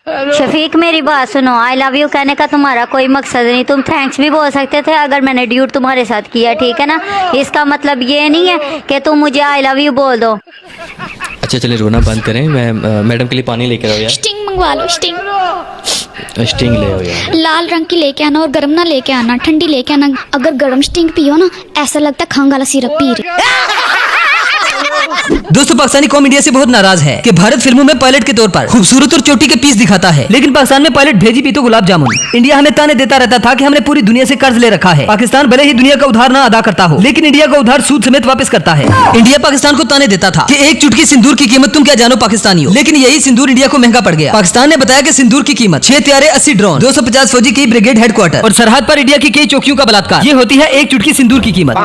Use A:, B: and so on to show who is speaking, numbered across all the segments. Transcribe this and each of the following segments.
A: शफीक मेरी बात सुनो, आई लव यू कहने का तुम्हारा कोई मकसद नहीं। तुम थैंक्स भी बोल सकते थे अगर मैंने ड्यूट तुम्हारे साथ किया, ठीक है ना। इसका मतलब ये नहीं है कि तुम मुझे आई लव यू बोल दो।
B: अच्छा चले रोना बंद करें। मैं मैडम के लिए पानी लेकर आओ यार।
C: स्टिंग मंगवा लो, स्टिंग
B: ले आओ यार।
C: लाल रंग की लेके आना और गर्म ना लेके आना, ठंडी लेके आना। अगर गर्म स्टिंग पियो ना ऐसा लगता है खंग वाला सिरप पी रही।
D: दोस्तों पाकिस्तानी कौम इंडिया से बहुत नाराज है कि भारत फिल्मों में पायलट के तौर पर खूबसूरत और चोटी के पीस दिखाता है, लेकिन पाकिस्तान में पायलट भेजी भी तो गुलाब जामुन। इंडिया हमें ताने देता रहता था कि हमने पूरी दुनिया से कर्ज ले रखा है। पाकिस्तान भले ही दुनिया का उधार ना अदा करता हो, लेकिन इंडिया का उधार सूद समेत वापस करता है। इंडिया पाकिस्तान को ताने देता था कि एक चुटकी सिंदूर की कीमत तुम क्या जानो पाकिस्तानियों, लेकिन यही सिंदूर इंडिया को महंगा पड़ गया। पाकिस्तान ने बताया कि सिंदूर की कीमत 6 हथियारे, 80 ड्रोन, 250 फौजी की ब्रिगेड हेडक्वार्टर और सरहद पर इंडिया की कई चौकियों का बलात्कार, ये होती है एक चुटकी सिंदूर की कीमत।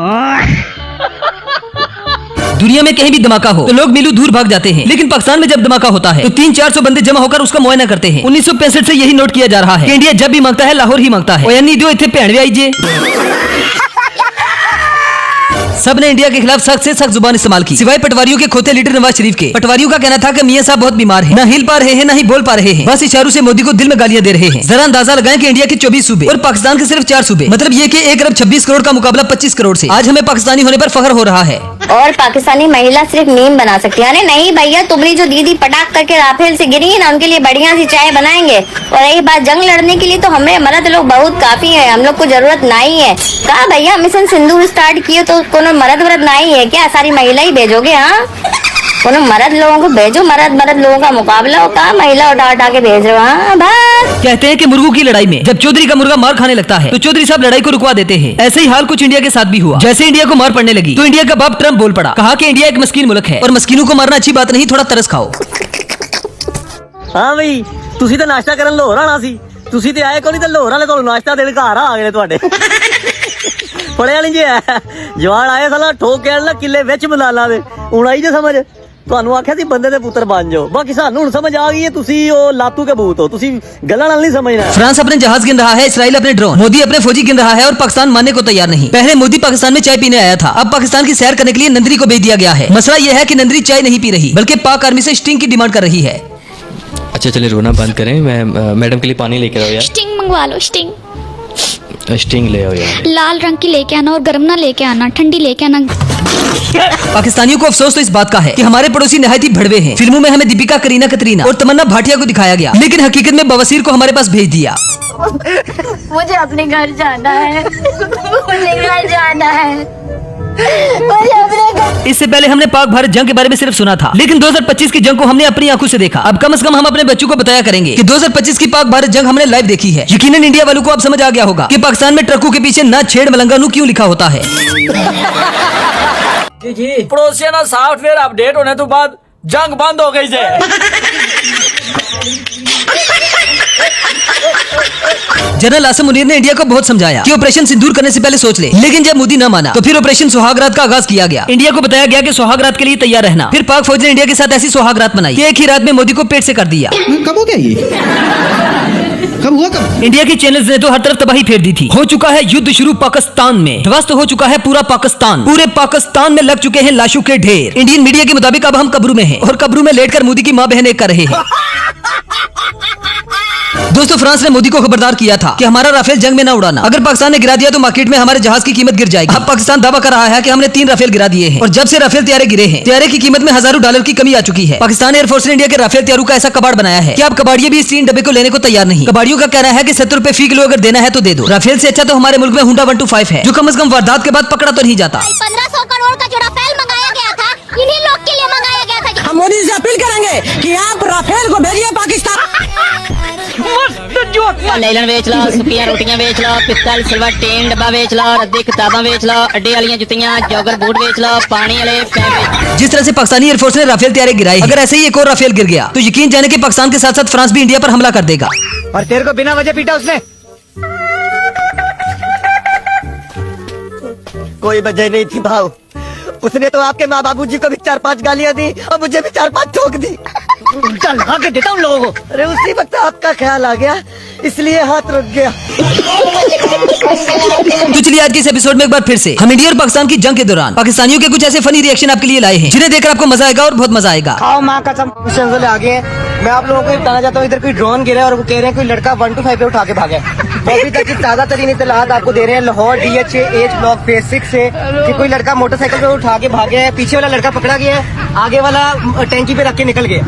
D: दुनिया में कहीं भी धमाका हो तो लोग मीलों दूर भाग जाते हैं, लेकिन पाकिस्तान में जब धमाका होता है तो 300-400 बंदे जमा होकर उसका मुआयना करते हैं। 1965 से यही नोट किया जा रहा है कि इंडिया जब भी मांगता है लाहौर ही मांगता है। यानी जो इतने भैन भी आईजे सब ने इंडिया के खिलाफ सख्त से सख्त जुबान इस्तेमाल की, सिवाय पटवारियों के खोते लीडर नवाज शरीफ के। पटवारियों का कहना था कि मियां साहब बहुत बीमार हैं, ना हिल पा रहे हैं ना ही बोल पा रहे हैं, बस इशारों से मोदी को दिल में गालियां दे रहे हैं। जरा अंदाजा लगाएं कि इंडिया के 24 सूबे और पाकिस्तान के सिर्फ 4 सूबे, मतलब ये कि 1 अरब 26 करोड़ का मुकाबला 25 करोड़ से। आज हमें पाकिस्तानी होने पर फख्र हो रहा है।
A: और पाकिस्तानी महिला सिर्फ मीम बना सकती है। अरे नहीं भैया, तुम्हारी जो दीदी पटाख करके राफेल से गिरी है ना, उनके लिए बढ़िया सी चाय बनाएंगे। और यही बात जंग लड़ने के लिए तो हमें मर्द लोग बहुत काफी है, हम लोग को जरूरत नहीं है। कहा भैया मिशन सिंदूर स्टार्ट किए तो कोनो मर्द वरद नहीं है क्या? सारी महिला ही भेजोगे? हाँ, कोनो मर्द लोगों को भेजो, मर्द लोगों का मुकाबला हो, कहा महिला उठा के भेज रहे हो? हाँ बस।
D: कहते हैं कि मुर्गों की लड़ाई में जब चौधरी का मुर्गा मार खाने लगता है तो चौधरी साहब लड़ाई को रुकवा देते हैं। ऐसे ही हाल कुछ इंडिया के साथ भी हुआ। जैसे इंडिया को मार पड़ने लगी तो इंडिया का बाप ट्रम्प बोल पड़ा, कहा कि इंडिया एक मस्कीन मुल्क है और मस्कीनों को मारना अच्छी बात नहीं, थोड़ा तरस खाओ।
E: हाँ भाई, तुसी तो नाश्ता करन लाहौर आना सी, तुसी ते आए को नहीं, तो लाहौर वाले ਤੁਹਾਨੂੰ नाश्ता देने घर आ गए ਤੁਹਾਡੇ। पढ़िया नहीं जी है जवान आए साला ठोक के ना किले विच मलाला दे। ਹੁਣ ਆਈ ਜੇ ਸਮਝ, ਤੁਹਾਨੂੰ ਆਖਿਆ ਸੀ ਬੰਦੇ ਦੇ ਪੁੱਤਰ ਬਣ ਜਾਓ। ਬਾਕੀ ਸਾਨੂੰ ਹੁਣ ਸਮਝ ਆ ਗਈ ਹੈ ਤੁਸੀਂ ਉਹ ਲਾਤੂ के भूत हो, ਤੁਸੀਂ ਗੱਲਾਂ ਨਾਲ नहीं समझना।
D: फ्रांस अपने जहाज गिन रहा है, इसराइल अपने ड्रोन, मोदी अपने फौजी गिन रहा है और पाकिस्तान मानने को तैयार नहीं। पहले मोदी पाकिस्तान में चाय पीने आया था, अब पाकिस्तान की सैर करने के लिए नंदरी को भेज दिया गया है। मसला यह है कि नंदरी चाय नहीं पी रही बल्कि पाक आर्मी से स्टिंग की डिमांड कर रही है।
B: अच्छा चले रोना बंद करें। मैं मैडम के लिए पानी लेकर आओ यार।
C: स्टिंग मंगवा लो,
B: स्टिंग ले आओ यार।
C: लाल रंग की लेके आना और गर्म ना लेके आना, ठंडी लेके आना।
D: पाकिस्तानियों को अफसोस तो इस बात का है कि हमारे पड़ोसी नहायत ही भड़वे हैं। फिल्मों में हमें दीपिका, करीना कतरीना और तमन्ना भाटिया को दिखाया गया, लेकिन हकीकत में बवासीर को हमारे पास भेज दिया।
A: मुझे अपने घर जाना है, मुझे घर जाना है, मुझे अपने घर।
D: इससे पहले हमने पाक भारत जंग के बारे में सिर्फ सुना था, लेकिन 2025 की जंग को हमने अपनी आंखों से देखा। अब कम से कम हम अपने बच्चों को बताया करेंगे कि 2025 की पाक भारत जंग हमने लाइव देखी है। यकीनन इंडिया वालों को अब समझ आ गया होगा कि पाकिस्तान में ट्रकों के पीछे ना छेड़ मलंगा नू क्यों लिखा होता है।
E: जी पड़ोसियों ना सॉफ्टवेयर अपडेट होने तो बाद जंग बंद हो गई है।
D: जनरल आसिम मुनीर ने इंडिया को बहुत समझाया कि ऑपरेशन सिंदूर करने से पहले सोच ले, लेकिन जब मोदी न माना तो फिर ऑपरेशन सुहागरात का आगाज किया गया। इंडिया को बताया गया कि सुहागरात के लिए तैयार रहना। फिर पाक फौज ने इंडिया के साथ ऐसी सुहागरात मनाई कि एक ही रात में मोदी को पेट से कर दिया।
F: कब हो गया ये? कब हुआ कब?
D: इंडिया के चैनल्स ने तो हर तरफ तबाही फेर दी थी। हो चुका है युद्ध शुरू पाकिस्तान में, ध्वस्त हो चुका है पूरा पाकिस्तान, पूरे पाकिस्तान में लग चुके हैं लाशों के ढेर। इंडियन मीडिया के मुताबिक अब हम कब्रू में हैं और कब्रू में लेटकर मोदी की माँ बहन कर रहे हैं। दोस्तों फ्रांस ने मोदी को खबरदार किया था कि हमारा राफेल जंग में ना उड़ाना, अगर पाकिस्तान ने गिरा दिया तो मार्केट में हमारे जहाज की कीमत गिर जाएगी। अब पाकिस्तान दावा कर रहा है कि हमने 3 राफेल गिरा दिए हैं और जब से राफेल तैयारे गिरे हैं तैयारे की कीमत में हजारों डॉलर की कमी आ चुकी है। पाकिस्तान एयरफोर्स ने इंडिया के राफेल तैयारों का ऐसा कबाड़ बनाया है कि अब कबाड़िए भी इस 3 डब्बे को लेने को तैयार नहीं। कबाड़ियों का कहना है कि 70 रुपए फी किलो अगर देना है तो दे दो। राफेल से अच्छा तो हमारे मुल्क में हुंडा 125 है, जो कम से कम वारदात के बाद पकड़ा तो नहीं जाता।
C: 1500 करोड़ का जो राफेल मंगाया गया था, इन्हीं लोग के लिए मंगाया गया था।
G: हम मोदी से अपील करेंगे कि आप राफेल को भेजिए पाकिस्तान।
H: लेलन बेच लो, सुखियां रोटियां बेच लो, पिस्तल सिल्वर टीन डब्बा बेच लो, रद्दी किताबां बेच लो, अड्डे वालियां जुतियां जॉगर बूट बेच लो, पानी वाले पैप।
D: जिस तरह से पाकिस्तानी एयरफोर्स ने राफेल तैयारे गिराई, अगर ऐसे ही एक और राफेल गिर गया तो यकीन जाने कि पाकिस्तान के साथ साथ फ्रांस भी इंडिया पर हमला कर देगा।
E: और तेरे को बिना वजह पीटा उसने? कोई वजह नहीं थी भाव, उसने तो आपके माँ बाबूजी को भी 4-5 गालियां दी और मुझे भी 4-5 ठोक दी। उल्टा लगा के देता हूँ लोगों को। अरे उसी वक्त आपका ख्याल आ गया, इसलिए हाथ रुक गया।
D: तो चलिए आज के इस एपिसोड में एक बार फिर से हम इंडिया और पाकिस्तान की जंग के दौरान पाकिस्तानियों के कुछ ऐसे फनी रिएक्शन आपके लिए लाए हैं जिन्हें देखकर आपको मजा आएगा और बहुत मजा आएगा।
E: आओ माँ कसम, आ गए मैं आप लोगों को बताना चाहता हूँ, इधर कोई ड्रोन गिरा है और वो कह रहे हैं कोई लड़का 125 पे उठा के भागा है। तो अभी तक की ताज़ा तरीन इत्तलात आपको दे रहे हैं Lahore DH H block phase 6 से कि कोई लड़का मोटरसाइकिल पे उठा के भागे है। पीछे वाला लड़का पकड़ा गया है, आगे वाला टैंकी पे रख के निकल गया।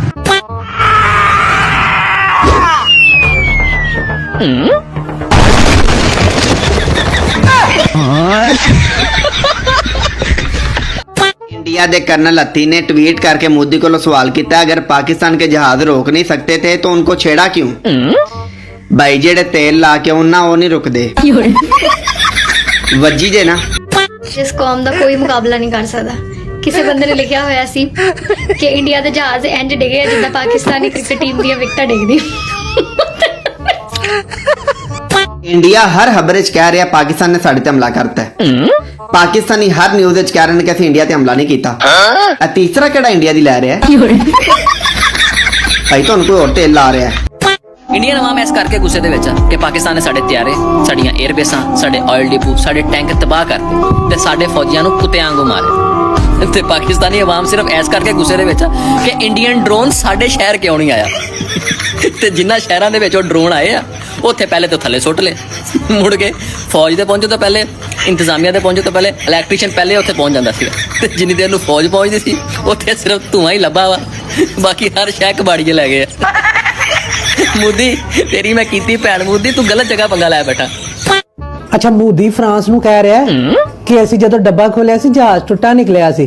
I: इंडिया के कर्नल हत्ती ने ट्वीट करके मोदी को सवाल किया, अगर पाकिस्तान के जहाज रोक नहीं सकते थे तो उनको छेड़ा क्यों? भाई जेड़े तेल ला के उन्ना वो नहीं रुकदे। वजी जे ना
C: जिस कौम ਦਾ ਕੋਈ ਮੁਕਾਬਲਾ ਨਹੀਂ ਕਰ ਸਕਦਾ। ਕਿਸੇ ਬੰਦੇ ਨੇ ਲਿਖਿਆ ਹੋਇਆ ਸੀ ਕਿ ਇੰਡੀਆ ਦੇ ਜਹਾਜ਼ ਇੰਜ ਡਿੱਗੇ ਜਿੱਦਾਂ ਪਾਕਿਸਤਾਨੀ ਕ੍ਰਿਕਟ ਟੀਮ ਦੀਆਂ ਵਿਕਟਾਂ ਡਿੱਗਦੀ।
I: इंडिया हर खबर च कह रहा पाकिस्तान ने साडे ते हमला करता है। पाकिस्तानी हर न्यूज़ च कह रहे हैं कि असं इंडिया ते हमला नहीं किया। तीसरा केड़ा इंडिया दी लै रहा है? भाई तुहानू कोई होर तेल ला रहा है।
J: ਇੰਡੀਅਨ ਆਵਾਮ ਇਸ ਕਰਕੇ ਗੁੱਸੇ ਦੇ ਵਿੱਚ ਆ ਕਿ ਪਾਕਿਸਤਾਨ ਨੇ ਸਾਡੇ ਤਿਆਰੇ, ਸਾਡੀਆਂ 에ਅਰਬੇਸਾਂ, ਸਾਡੇ ਆਇਲ ਡਿਪੂ, ਸਾਡੇ ਟੈਂਕ ਤਬਾਹ ਕਰਤੇ ਤੇ ਸਾਡੇ ਫੌਜੀਆਂ ਨੂੰ ਕੁੱਤਿਆਂ ਵਾਂਗੂ ਮਾਰੇ। ਤੇ ਪਾਕਿਸਤਾਨੀ ਆਵਾਮ ਸਿਰਫ ਇਸ ਕਰਕੇ ਗੁੱਸੇ ਦੇ ਵਿੱਚ ਆ ਕਿ ਇੰਡੀਅਨ ਡਰੋਨ ਸਾਡੇ ਸ਼ਹਿਰ ਕਿਉਂ ਨਹੀਂ ਆਇਆ। ਤੇ ਜਿੰਨਾ ਸ਼ਹਿਰਾਂ ਦੇ ਵਿੱਚ ਉਹ ਡਰੋਨ ਆਏ ਆ ਉੱਥੇ ਪਹਿਲੇ ਤੋਂ ਥੱਲੇ ਸੁੱਟ ਲਏ, ਮੁੜ ਕੇ ਫੌਜ ਦੇ ਪਹੁੰਚੋ ਤੋਂ ਪਹਿਲੇ, ਇੰਤਜ਼ਾਮੀਆ ਦੇ ਪਹੁੰਚੋ ਤੋਂ ਪਹਿਲੇ ਇਲੈਕਟ੍ਰੀਸ਼ੀਅਨ ਪਹਿਲੇ ਉੱਥੇ ਪਹੁੰਚ ਜਾਂਦਾ ਸੀ। ਤੇ ਜਿੰਨੀ ਦੇਰ ਨੂੰ ਫੌਜ ਪਹੁੰਚਦੀ ਸੀ ਉੱਥੇ ਸਿਰਫ ਧੂਆਂ ਹੀ ਲੱਭਾ ਵਾ, ਬਾਕੀ ਹਰ ਸ਼ਹਿਰ ਕਬਾੜੀਏ ਲੈ ਗਏ ਆ। मोदी तेरी मैं कीती भैन मोदी तू गलत जगह पंगा लाया बैठा।
G: अच्छा मोदी फ्रांस ਨੂੰ ਕਹਿ ਰਿਹਾ ਕਿ ਅਸੀਂ ਜਦੋਂ ਡੱਬਾ ਖੋਲਿਆ ਸੀ ਜਹਾਜ਼ ਟੁੱਟਾ ਨਿਕਲਿਆ ਸੀ।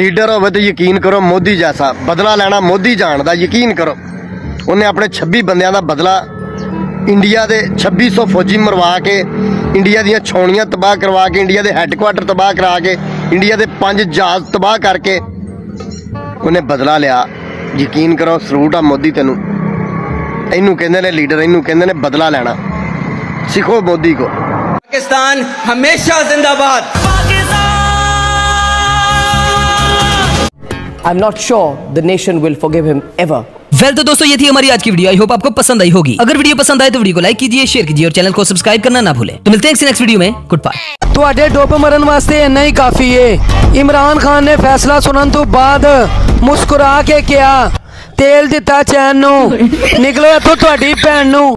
K: ਲੀਡਰ ਹੋਵੇ ਤੇ ਯਕੀਨ ਕਰੋ ਮੋਦੀ ਜੈਸਾ, ਬਦਲਾ ਲੈਣਾ ਮੋਦੀ ਜਾਣਦਾ, ਯਕੀਨ ਕਰੋ। ਉਹਨੇ ਆਪਣੇ 26 ਬੰਦਿਆਂ ਦਾ ਬਦਲਾ ਇੰਡੀਆ ਦੇ 2600 ਫੌਜੀ ਮਰਵਾ ਕੇ, ਇੰਡੀਆ ਦੀਆਂ ਛਾਉਣੀਆਂ ਤਬਾਹ ਕਰਵਾ ਕੇ, ਇੰਡੀਆ ਦੇ ਹੈੱਡਕੁਆਟਰ ਤਬਾਹ ਕਰਾ ਕੇ, ਇੰਡੀਆ ਦੇ 5 ਜਹਾਜ਼ ਤਬਾਹ ਕਰਕੇ ਉਹਨੇ ਬਦਲਾ ਲਿਆ। ਯਕੀਨ ਕਰੋ ਸਲੂਟ ਆ ਮੋਦੀ ਤੈਨੂੰ। ਇਹਨੂੰ ਕਹਿੰਦੇ ਨੇ ਲੀਡਰ, ਇਹਨੂੰ ਕਹਿੰਦੇ ਨੇ ਬਦਲਾ ਲੈਣਾ। ਸਿੱਖੋ ਮੋਦੀ ਕੋ।
J: पाकिस्तान हमेशा जिंदाबाद।
G: I'm not sure the nation will forgive him ever.
D: Well तो दोस्तों ये थी हमारी आज की वीडियो। आई होप आपको पसंद आई होगी। अगर वीडियो पसंद आए तो वीडियो को लाइक कीजिए, शेयर कीजिए और चैनल को सब्सक्राइब करना ना भूलें। तो मिलते हैं नेक्स्ट वीडियो में। Good bye.
G: ਤੁਹਾਡੇ ਡੁੱਬ ਮਰਨ ਵਾਸਤੇ ਇੰਨਾ ਹੀ ਕਾਫੀ ਏ। ਇਮਰਾਨ ਖਾਨ ਨੇ ਫੈਸਲਾ ਸੁਣਨ ਤੋਂ ਬਾਅਦ ਮੁਸਕਰਾ ਕੇ ਕਿਹਾ, ਤੇਲ ਦਿੱਤਾ ਚੈਨ ਨੂੰ, ਨਿਕਲੋ ਇੱਥੋਂ ਤੁਹਾਡੀ ਭੈਣ ਨੂੰ।